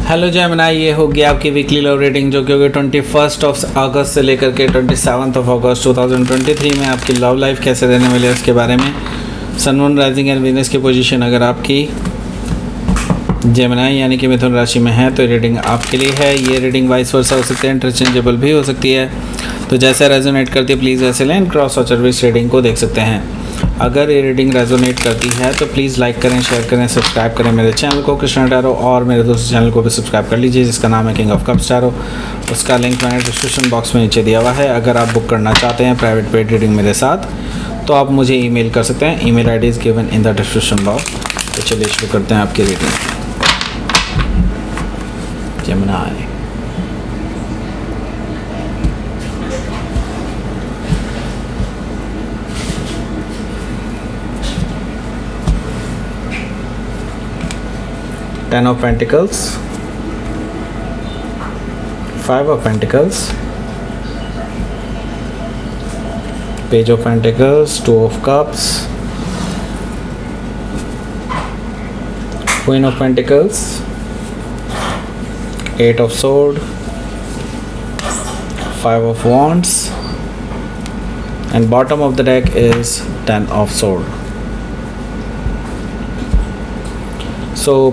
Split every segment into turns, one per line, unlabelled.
Hello Gemini, ये होगी आपकी वीकली लव रेटिंग जो कि होगी 21 अगस्त से लेकर के 27 अगस्त 2023 में आपकी लव लाइफ कैसे रहने वाली है उसके बारे में। सन, मून, राइजिंग एंड वीनस की पोजीशन अगर आपकी जेमिनी यानी कि मिथुन राशि में है तो रीडिंग आपके लिए है। ये रीडिंग वाइस वर्सा हो सकती है, इंटरचेंजेबल भी हो सकती है, तो जैसे रेजोनेट करती है प्लीज़ वैसे लें। क्रॉस और सर्विस रीडिंग को देख सकते हैं। अगर ये रीडिंग रेजोनेट करती है तो प्लीज़ लाइक करें, शेयर करें, सब्सक्राइब करें मेरे चैनल को कृष्णा टैरो, और मेरे दोस्त चैनल को भी सब्सक्राइब कर लीजिए जिसका नाम है किंग ऑफ कप्स टैरो। उसका लिंक मैंने डिस्क्रिप्शन बॉक्स में नीचे दिया हुआ है। अगर आप बुक करना चाहते हैं प्राइवेट पेड रीडिंग मेरे साथ तो आप मुझे ईमेल कर सकते हैं। Email ID is given in the description box. तो चलिए शुरू करते हैं आपकी reading. Gemini, Ten of Pentacles, Five of Pentacles, Page of Pentacles, Two of Cups, Queen of Pentacles, Eight of Swords, Five of Wands, and bottom of the deck is Ten of Swords.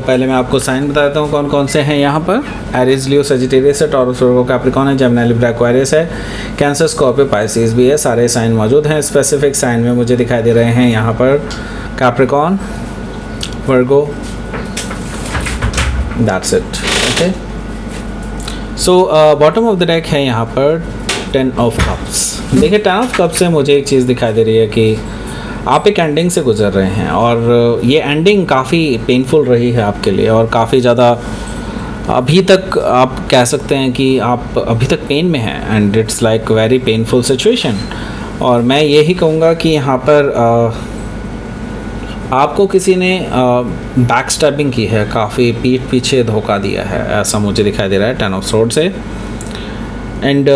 पहले मैं आपको sign बता देता हूँ कौन कौन से हैं यहाँ पर। एरीज, लियो, सजिटेरियस है, टॉरस, वर्गो, कैप्रिकॉर्न है, जेमिनी, लिब्रा, एक्वेरियस है, कैंसर, स्कॉर्पियो, पाइसेस भी है। सारे साइन मौजूद हैं। स्पेसिफिक साइन में मुझे दिखाई दे रहे हैं यहाँ पर Capricorn, Virgo, that's it. Okay, so bottom of the deck है यहाँ पर टेन ऑफ कप्स। देखिए, टेन ऑफ कप्स से मुझे एक चीज़ दिखाई दे रही है कि आप एक एंडिंग से गुजर रहे हैं और ये एंडिंग काफ़ी पेनफुल रही है आपके लिए और काफ़ी ज़्यादा अभी तक आप कह सकते हैं कि आप अभी तक पेन में हैं and it's like very painful situation. और मैं यही कहूँगा कि यहाँ पर आपको किसी ने बैक स्टैबिंग की है, काफ़ी पीठ पीछे धोखा दिया है, ऐसा मुझे दिखाई दे रहा है टेन ऑफ सोर्ड से। एंड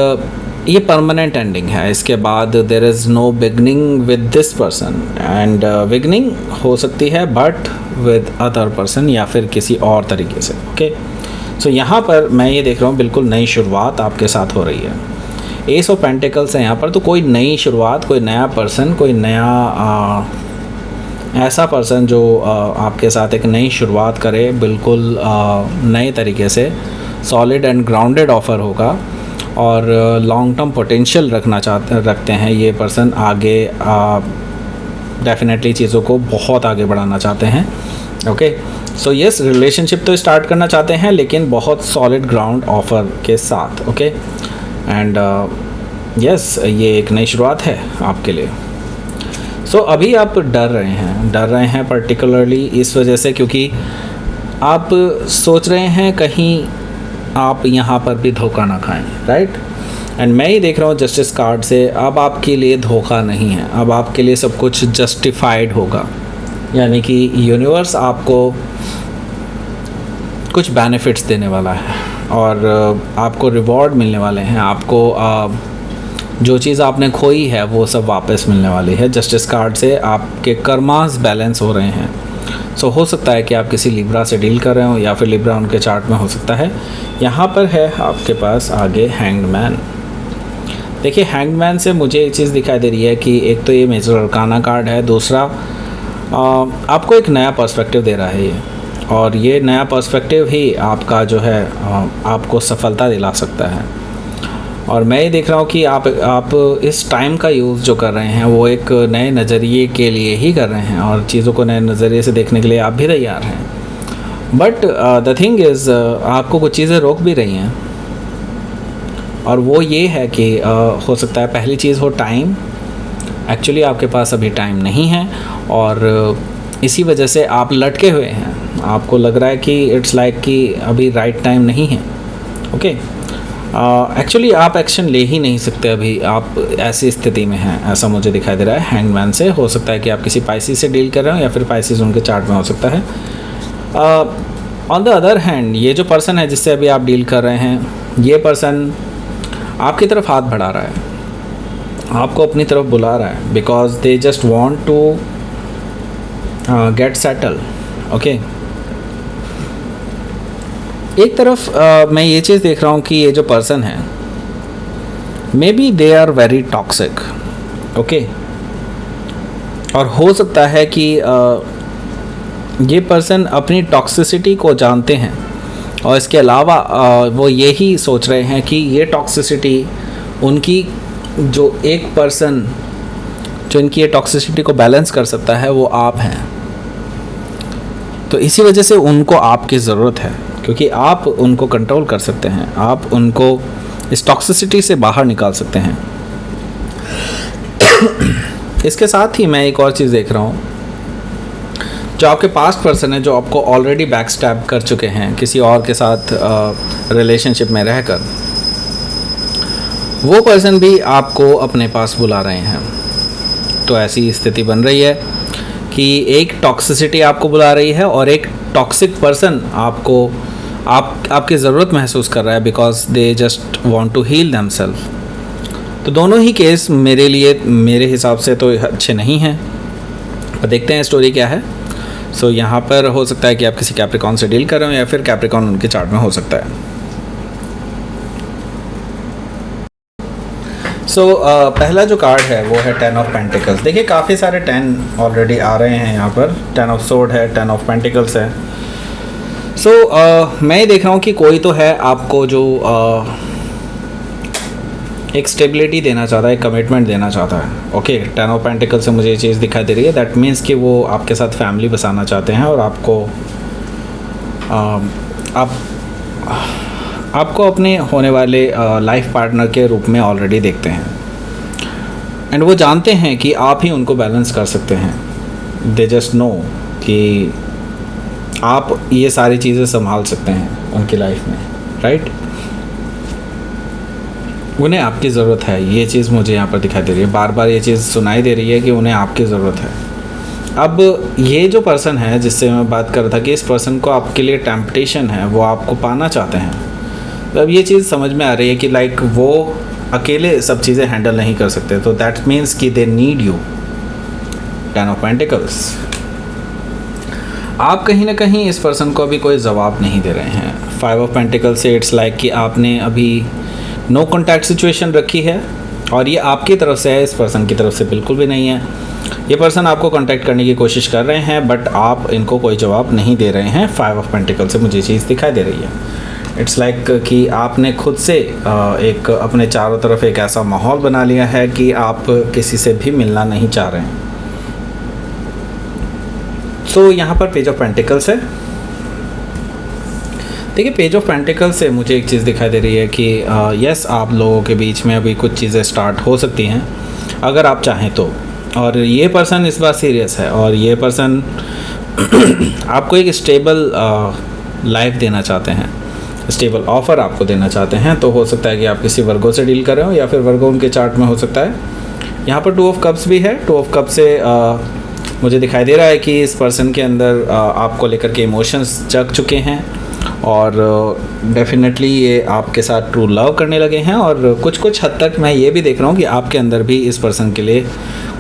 ये परमानेंट एंडिंग है। इसके बाद there is no beginning with this person and beginning हो सकती है बट विद अदर पर्सन या फिर किसी और तरीके से। ओके, सो यहाँ पर मैं ये देख रहा हूँ बिल्कुल नई शुरुआत आपके साथ हो रही है। एस ऑफ पेंटिकल्स है यहाँ पर, तो कोई नई शुरुआत, कोई नया पर्सन, कोई नया ऐसा पर्सन जो आपके साथ एक नई शुरुआत करे, बिल्कुल नए तरीके से सॉलिड एंड ग्राउंडेड ऑफर होगा और लॉन्ग टर्म पोटेंशियल रखते हैं ये पर्सन। आगे डेफिनेटली चीज़ों को बहुत आगे बढ़ाना चाहते हैं। ओके, सो यस, रिलेशनशिप तो स्टार्ट करना चाहते हैं लेकिन बहुत सॉलिड ग्राउंड ऑफर के साथ। ओके, एंड यस, ये एक नई शुरुआत है आपके लिए। सो अभी आप डर रहे हैं पर्टिकुलरली इस वजह से क्योंकि आप सोच रहे हैं कहीं आप यहाँ पर भी धोखा ना खाएं, राइट। एंड मैं ही देख रहा हूँ जस्टिस कार्ड से, अब आपके लिए धोखा नहीं है, अब आपके लिए सब कुछ जस्टिफाइड होगा। यानी कि यूनिवर्स आपको कुछ बेनिफिट्स देने वाला है और आपको रिवॉर्ड मिलने वाले हैं। आपको जो चीज़ आपने खोई है वो सब वापस मिलने वाली है। जस्टिस कार्ड से आपके कर्मास बैलेंस हो रहे हैं। सो हो सकता है कि आप किसी लिब्रा से डील कर रहे हो या फिर लिब्रा उनके चार्ट में हो सकता है। यहाँ पर है आपके पास आगे हैंग्ड मैन। देखिए, हैंग्ड मैन से मुझे एक चीज़ दिखाई दे रही है कि एक तो ये मेजर अरकाना कार्ड है, दूसरा आपको एक नया पर्सपेक्टिव दे रहा है ये, और ये नया पर्सपेक्टिव ही आपका जो है आपको सफलता दिला सकता है। और मैं ये देख रहा हूँ कि आप इस टाइम का यूज़ जो कर रहे हैं वो एक नए नज़रिए के लिए ही कर रहे हैं और चीज़ों को नए नज़रिए से देखने के लिए आप भी तैयार हैं। बट द थिंग इज़ आपको कुछ चीज़ें रोक भी रही हैं और वो ये है कि हो सकता है पहली चीज़ हो टाइम। एक्चुअली आपके पास अभी टाइम नहीं है और इसी वजह से आप लटके हुए हैं। आपको लग रहा है कि इट्स लाइक कि अभी राइट टाइम नहीं है। ओके, एक्चुअली आप एक्शन ले ही नहीं सकते अभी, आप ऐसी स्थिति में हैं, ऐसा मुझे दिखाई दे रहा है हैंगमैन से। हो सकता है कि आप किसी पाइसी से डील कर रहे हो या फिर पाइसीज उनके चार्ट में हो सकता है। ऑन द अदर हैंड, ये जो पर्सन है जिससे अभी आप डील कर रहे हैं, ये पर्सन आपकी तरफ हाथ बढ़ा रहा है, आपको अपनी तरफ बुला रहा है because they just want to get settle. Okay, एक तरफ मैं ये चीज़ देख रहा हूँ कि ये जो पर्सन है maybe they are very toxic, okay. और हो सकता है कि ये पर्सन अपनी टॉक्सिसिटी को जानते हैं और इसके अलावा वो यही सोच रहे हैं कि ये टॉक्सिसिटी उनकी जो एक पर्सन जो इनकी ये टॉक्सिसिटी को बैलेंस कर सकता है वो आप हैं। तो इसी वजह से उनको आपकी ज़रूरत है, क्योंकि आप उनको कंट्रोल कर सकते हैं, आप उनको इस टॉक्सिसिटी से बाहर निकाल सकते हैं। इसके साथ ही मैं एक और चीज़ देख रहा हूँ, जो आपके पास्ट पर्सन है जो आपको ऑलरेडी बैक स्टैब कर चुके हैं किसी और के साथ रिलेशनशिप में रहकर, वो पर्सन भी आपको अपने पास बुला रहे हैं। तो ऐसी स्थिति बन रही है कि एक टॉक्सिसिटी आपको बुला रही है और एक टॉक्सिक पर्सन आपकी ज़रूरत महसूस कर रहा है, because they just want to heal themselves. तो दोनों ही केस मेरे हिसाब से तो अच्छे नहीं हैं, पर देखते हैं स्टोरी क्या है। सो यहाँ पर हो सकता है कि आप किसी कैप्रिकॉन से डील कर रहे हो या फिर कैप्रिकॉन उनके चार्ट में हो सकता है। पहला जो कार्ड है वो है 10 ऑफ पेंटिकल्स। देखिए काफ़ी सारे 10 ऑलरेडी आ रहे हैं यहाँ पर। 10 ऑफ सोर्ड है, 10 ऑफ पेंटिकल्स है। मैं ये देख रहा हूँ कि कोई तो है आपको जो एक स्टेबिलिटी देना चाहता है, एक कमिटमेंट देना चाहता है, ओके। 10 ऑफ पेंटिकल से मुझे ये चीज़ दिखाई दे रही है, दैट मीन्स कि वो आपके साथ फैमिली बसाना चाहते हैं और आपको अपने होने वाले लाइफ पार्टनर के रूप में ऑलरेडी देखते हैं। एंड वो जानते हैं कि आप ही उनको बैलेंस कर सकते हैं। दे जस्ट नो कि आप ये सारी चीज़ें संभाल सकते हैं उनकी लाइफ में, राइट। उन्हें आपकी ज़रूरत है, ये चीज़ मुझे यहाँ पर दिखाई दे रही है, बार बार ये चीज़ सुनाई दे रही है कि उन्हें आपकी ज़रूरत है। अब ये जो पर्सन है जिससे मैं बात कर रहा था कि इस पर्सन को आपके लिए टेम्पटेशन है, वो आपको पाना चाहते हैं। तो अब ये चीज़ समझ में आ रही है कि लाइक वो अकेले सब चीज़ें हैंडल नहीं कर सकते, तो दैट मीन्स कि they need you. 10 of pentacles, आप कहीं ना कहीं इस पर्सन को अभी कोई जवाब नहीं दे रहे हैं। 5 ऑफ पेंटिकल्स से इट्स लाइक कि आपने अभी नो कॉन्टैक्ट सिचुएशन रखी है और ये आपकी तरफ से है, इस पर्सन की तरफ से बिल्कुल भी नहीं है। ये पर्सन आपको कांटेक्ट करने की कोशिश कर रहे हैं बट आप इनको कोई जवाब नहीं दे रहे हैं। 5 ऑफ पेंटिकल से मुझे चीज़ दिखाई दे रही है। इट्स लाइक कि आपने खुद से एक अपने चारों तरफ एक ऐसा माहौल बना लिया है कि आप किसी से भी मिलना नहीं चाह रहे हैं। सो यहाँ पर पेज ऑफ पेंटिकल्स है। देखिए पेज ऑफ पेंटिकल से मुझे एक चीज़ दिखाई दे रही है कि यस आप लोगों के बीच में अभी कुछ चीज़ें स्टार्ट हो सकती हैं अगर आप चाहें तो। और ये पर्सन इस बार सीरियस है और ये पर्सन आपको एक स्टेबल लाइफ देना चाहते हैं, स्टेबल ऑफ़र आपको देना चाहते हैं। तो हो सकता है कि आप किसी वर्गो से डील कर रहे हो या फिर वर्गो उनके चार्ट में हो सकता है। यहाँ पर 2 ऑफ कप्स भी है। 2 ऑफ कप से मुझे दिखाई दे रहा है कि इस पर्सन के अंदर आपको लेकर के इमोशंस जग चुके हैं और डेफिनेटली ये आपके साथ ट्रू लव करने लगे हैं। और कुछ हद तक मैं ये भी देख रहा हूँ कि आपके अंदर भी इस पर्सन के लिए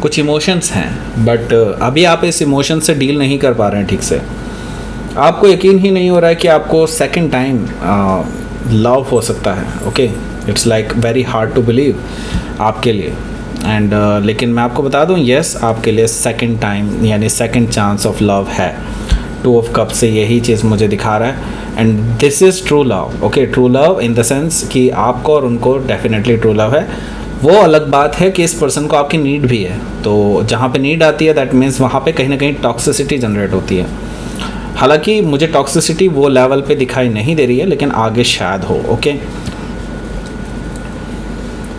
कुछ इमोशंस हैं, बट अभी आप इस इमोशन से डील नहीं कर पा रहे हैं ठीक से। आपको यकीन ही नहीं हो रहा है कि आपको सेकंड टाइम लव हो सकता है, okay. It's like very hard to believe आपके लिए। एंड लेकिन मैं आपको बता दूं, यस आपके लिए सेकंड टाइम यानी सेकंड चांस ऑफ लव है। 2 ऑफ कप से यही चीज़ मुझे दिखा रहा है। And this is true love, okay. True love in the sense कि आपको और उनको डेफिनेटली ट्रू लव है। वो अलग बात है कि इस पर्सन को आपकी नीड भी है। तो जहाँ पे नीड आती है दैट मीन्स वहाँ पे कहीं ना कहीं टॉक्सिसिटी जनरेट होती है। हालांकि मुझे टॉक्सिसिटी वो लेवल पे दिखाई नहीं दे रही है, लेकिन आगे शायद हो, ओके।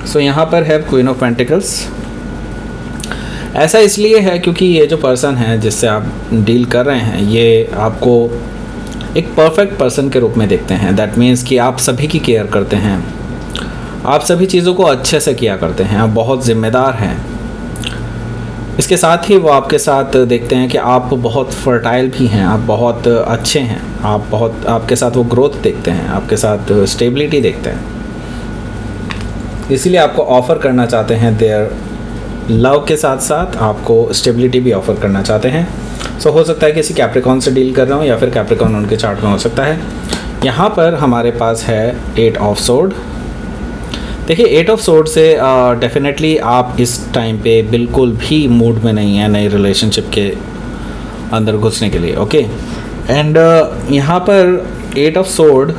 सो यहाँ पर है क्वीन ऑफ पेंटिकल्स। ऐसा इसलिए है क्योंकि ये जो पर्सन है जिससे आप डील कर रहे हैं ये आपको एक परफेक्ट पर्सन के रूप में देखते हैं। दैट मीन्स कि आप सभी की केयर करते हैं, आप सभी चीज़ों को अच्छे से किया करते हैं, आप बहुत ज़िम्मेदार हैं। इसके साथ ही वो आपके साथ देखते हैं कि आप बहुत फर्टाइल भी हैं, आप बहुत अच्छे हैं, आपके साथ वो ग्रोथ देखते हैं, आपके साथ स्टेबिलिटी देखते हैं। इसीलिए आपको ऑफ़र करना चाहते हैं देयर लव के साथ साथ आपको स्टेबिलिटी भी ऑफ़र करना चाहते हैं। सो हो सकता है किसी कैप्रिकॉन से डील कर रहा हूँ या फिर कैप्रिकॉन उनके चार्ट में हो सकता है। यहाँ पर हमारे पास है 8 ऑफ सोर्ड। देखिए 8 ऑफ सोर्ड से डेफिनेटली आप इस टाइम पे बिल्कुल भी मूड में नहीं है नई रिलेशनशिप के अंदर घुसने के लिए, ओके। एंड यहाँ पर 8 ऑफ सोर्ड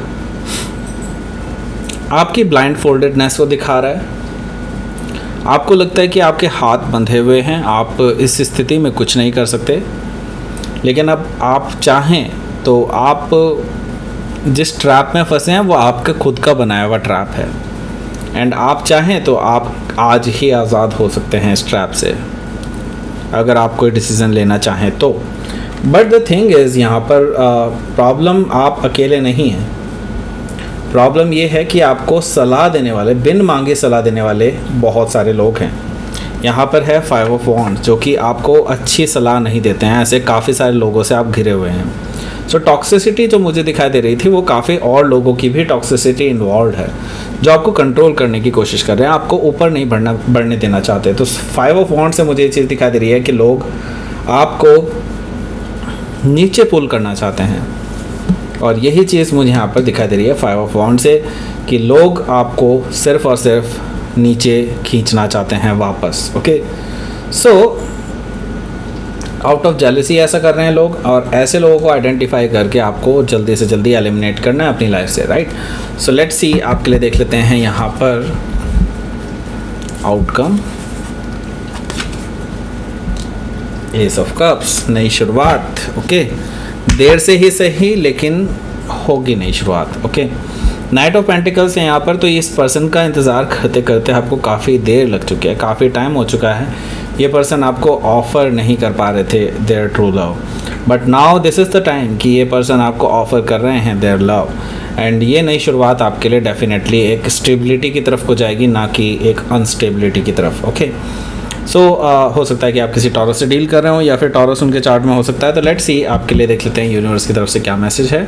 आपकी ब्लाइंड फोल्डेडनेस को दिखा रहा है। आपको लगता है कि आपके हाथ बंधे हुए हैं, आप इस स्थिति में कुछ नहीं कर सकते, लेकिन अब आप चाहें तो आप जिस ट्रैप में फंसे हैं वो आपका खुद का बनाया हुआ ट्रैप है। एंड आप चाहें तो आप आज ही आज़ाद हो सकते हैं इस ट्रैप से, अगर आप कोई डिसीज़न लेना चाहें तो। बट द थिंग इज़ यहाँ पर प्रॉब्लम आप अकेले नहीं हैं। प्रॉब्लम ये है कि आपको सलाह देने वाले, बिन मांगे सलाह देने वाले बहुत सारे लोग हैं। यहाँ पर है 5 ऑफ वॉन्ड्स, जो कि आपको अच्छी सलाह नहीं देते हैं। ऐसे काफ़ी सारे लोगों से आप घिरे हुए हैं। सो टॉक्सिसिटी जो मुझे दिखाई दे रही थी वो काफ़ी और लोगों की भी टॉक्सिसिटी इन्वॉल्व है, जो आपको कंट्रोल करने की कोशिश कर रहे हैं, आपको ऊपर नहीं बढ़ने देना चाहते। तो 5 ऑफ वॉन्ड्स से मुझे ये चीज़ दिखाई दे रही है कि लोग आपको नीचे पुल करना चाहते हैं, और यही चीज़ मुझे यहाँ पर दिखाई दे रही है 5 ऑफ वॉन्ड से, कि लोग आपको सिर्फ़ और सिर्फ नीचे खींचना चाहते हैं वापस, okay. So out of jealousy ऐसा कर रहे हैं लोग, और ऐसे लोगों को आइडेंटिफाई करके आपको जल्दी से जल्दी एलिमिनेट करना है अपनी लाइफ से, राइट। सो लेट्स सी, आपके लिए देख लेते हैं यहाँ पर आउटकम। एस ऑफ कप्स, नई शुरुआत, ओके। देर से ही सही लेकिन होगी नई शुरुआत, ओके। नाइट ऑफ पेंटिकल्स है यहाँ पर। तो इस पर्सन का इंतज़ार करते करते आपको काफ़ी देर लग चुकी है, काफ़ी टाइम हो चुका है। ये पर्सन आपको ऑफ़र नहीं कर पा रहे थे their true love, but now this is the time कि ये पर्सन आपको ऑफ़र कर रहे हैं देयर लव। एंड ये नई शुरुआत आपके लिए डेफिनेटली एक स्टेबिलिटी की तरफ को जाएगी, ना कि एक अनस्टेबिलिटी की तरफ, ओके। सो हो सकता है कि आप किसी टॉरस से डील कर रहे हो, या फिर टॉरस उनके चार्ट में हो सकता है। तो लेट्स सी, आपके लिए देख लेते हैं यूनिवर्स की तरफ से क्या मैसेज है।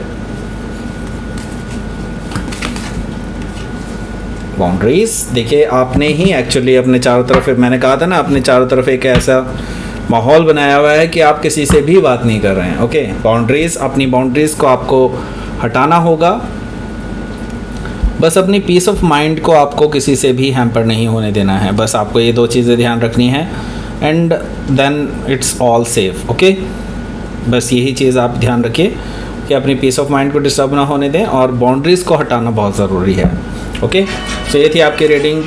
बाउंड्रीज, देखिए आपने ही एक्चुअली अपने चारों तरफ, मैंने कहा था ना, अपने चारों तरफ एक ऐसा माहौल बनाया हुआ है कि आप किसी से भी बात नहीं कर रहे हैं, ओके। बाउंड्रीज, अपनी बाउंड्रीज को आपको हटाना होगा। बस अपनी पीस ऑफ माइंड को आपको किसी से भी हैम्पर नहीं होने देना है। बस आपको ये 2 चीज़ें ध्यान रखनी है, and then it's all safe, okay. बस यही चीज़ आप ध्यान रखिए कि अपनी पीस ऑफ माइंड को डिस्टर्ब ना होने दें, और बाउंड्रीज़ को हटाना बहुत ज़रूरी है, ओके। सो ये थी आपकी रीडिंग।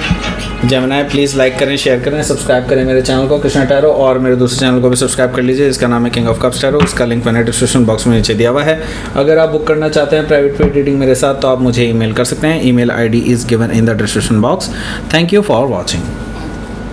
जेमिनी, प्लीज़ लाइक करें, शेयर करें, सब्सक्राइब करें मेरे चैनल को कृष्णा टैरो, और मेरे दूसरे चैनल को भी सब्सक्राइब कर लीजिए, इसका नाम है किंग ऑफ कप्स टैरो। इसका लिंक मैंने डिस्क्रिप्शन बॉक्स में नीचे दिया हुआ है। अगर आप बुक करना चाहते हैं प्राइवेट पेड रीडिंग मेरे साथ, तो आप मुझे ईमेल कर सकते हैं। Email ID is given in the description box. Thank you for watching.